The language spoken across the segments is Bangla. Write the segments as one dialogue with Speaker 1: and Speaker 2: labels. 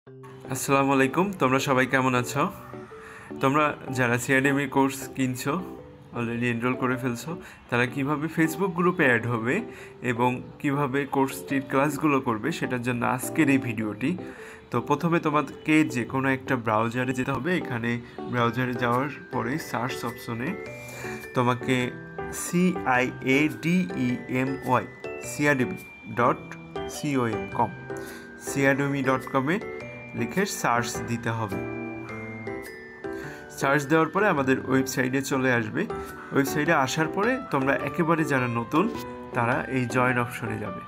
Speaker 1: আসসালামু আলাইকুম। তোমরা সবাই কেমন আছো? তোমরা যারা সিআরডিএমি কোর্স কিনছো, অলরেডি এনরোল করে ফেলছো, তারা কিভাবে ফেসবুক গ্রুপে অ্যাড হবে এবং কিভাবে কোর্সটির ক্লাসগুলো করবে সেটার জন্য আজকের এই ভিডিওটি। তো প্রথমে তোমাকে যে কোনো একটা ব্রাউজারে যেতে হবে। এখানে ব্রাউজারে যাওয়ার পরে সার্চ অপশনে তোমাকে CIADEMY CRDEMY.com CRDEMY.com লিখে সার্চ দিতে হবে। সার্চ দেওয়ার পরে আমাদের ওয়েবসাইটে চলে আসবে। ওয়েবসাইটে আসার পরে তোমরা একেবারে যারা নতুন তারা এই জয়েন অপশনে যাবে।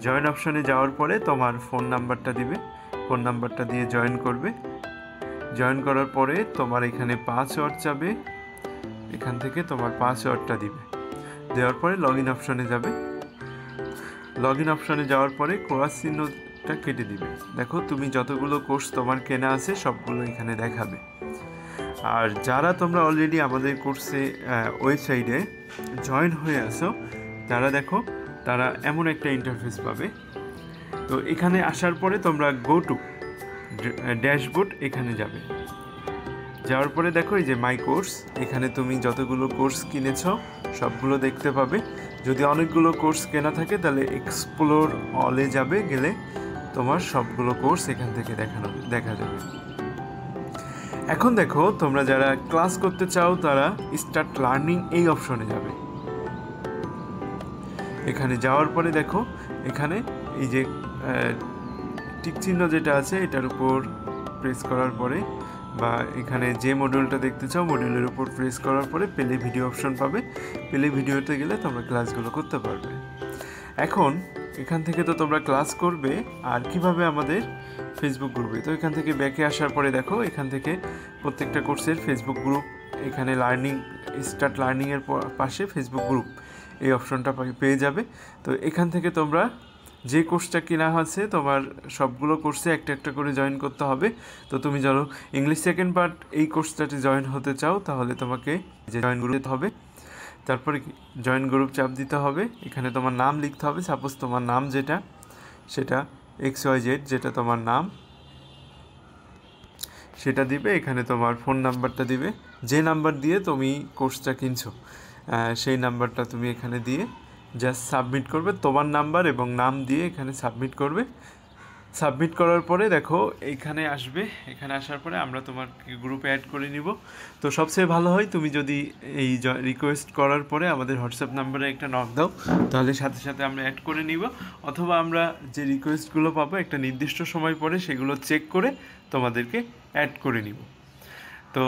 Speaker 1: জয়েন অপশনে যাওয়ার পরে তোমার ফোন নাম্বারটা দিবে, ফোন নাম্বারটা দিয়ে জয়েন করবে। জয়েন করার পরে তোমার এখানে পাসওয়ার্ড চাবে, এখান থেকে তোমার পাসওয়ার্ডটা দিবে। দেওয়ার পরে লগ ইন অপশনে যাবে। লগ ইন অপশনে যাওয়ার পরে ক্রস চিহ্নটা কেটে দিবে। দেখো তুমি যতগুলো কোর্স তোমার কেনা আছে সবগুলো এখানে দেখাবে। আর যারা তোমরা অলরেডি আমাদের কোর্সে ওয়েবসাইটে জয়েন হয়ে আসো তারা দেখো তারা এমন একটা ইন্টারফেস পাবে। তো এখানে আসার পরে তোমরা গো টু ড্যাশবোর্ড এখানে যাবে। যাওয়ার পরে দেখো এই যে মাই কোর্স, এখানে তুমি যতগুলো কোর্স কিনেছো সবগুলো দেখতে পাবে। যদি অনেকগুলো কোর্স কেনা থাকে তাহলে এক্সপ্লোর অলে যাবে, গেলে তোমার সবগুলো কোর্স এখান থেকে দেখা যাবে। এখন দেখো তোমরা যারা ক্লাস করতে চাও তারা স্টার্ট লার্নিং এই অপশনে যাবে। এখানে যাওয়ার পরে দেখো এখানে এই যে টিক চিহ্ন যেটা আছে এটার উপর প্রেস করার পরে বা এখানে যে মডিউলটা দেখতে চাও মডিউলের উপর প্রেস করার পরে প্লে ভিডিও অপশন পাবে। প্লে ভিডিওতে গেলে তোমরা ক্লাসগুলো করতে পারবে। এখন এখান থেকে তো তোমরা ক্লাস করবে। আর কিভাবে আমাদের ফেসবুক গ্রুপে, তো এখান থেকে ব্যাকে আসার পরে দেখো এখান থেকে প্রত্যেকটা কোর্সের ফেসবুক গ্রুপ, এখানে লার্নিং স্টার্ট লার্নিংয়ের পাশে ফেসবুক গ্রুপ এই অপশনটা পেয়ে যাবে। তো এখান থেকে তোমরা যে কোর্সটা কেনা আছে তোমার সবগুলো কোর্সে একটা একটা করে জয়েন করতে হবে। তো তুমি ধরো ইংলিশ সেকেন্ড পার্ট এই কোর্সটাতে জয়েন হতে চাও তাহলে তোমাকে যে জয়েন গ্রুপে হবে, তারপরে জয়েন গ্রুপ চাপ দিতে হবে। এখানে তোমার নাম লিখতে হবে। সাপোজ তোমার নাম যেটা সেটা XYZ, যেটা তোমার নাম সেটা দিবে। এখানে তোমার ফোন নাম্বারটা দিবে, যে নাম্বার দিয়ে তুমি কোর্সটা কিনছো সেই নাম্বারটা তুমি এখানে দিয়ে জাস্ট সাবমিট করবে। তোমার নাম্বার এবং নাম দিয়ে এখানে সাবমিট করবে। সাবমিট করার পরে দেখো এইখানে আসবে। এখানে আসার পরে আমরা তোমার গ্রুপে অ্যাড করে নিব। তো সবচেয়ে ভালো হয় তুমি যদি এই রিকোয়েস্ট করার পরে আমাদের হোয়াটসঅ্যাপ নাম্বারে একটা নক দাও, তাহলে সাথে সাথে আমরা অ্যাড করে নিব। অথবা আমরা যে রিকোয়েস্টগুলো পাবো একটা নির্দিষ্ট সময় পরে সেগুলো চেক করে তোমাদেরকে অ্যাড করে নিব। তো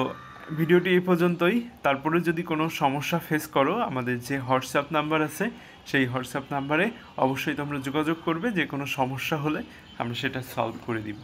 Speaker 1: ভিডিওটি এই পর্যন্তই। তারপরে যদি কোনো সমস্যা ফেস করো আমাদের যে হোয়াটসঅ্যাপ নাম্বার আছে সেই হোয়াটসঅ্যাপ নাম্বারে অবশ্যই তোমরা যোগাযোগ করবে। যে কোনো সমস্যা হলে আমরা সেটা সলভ করে দিব।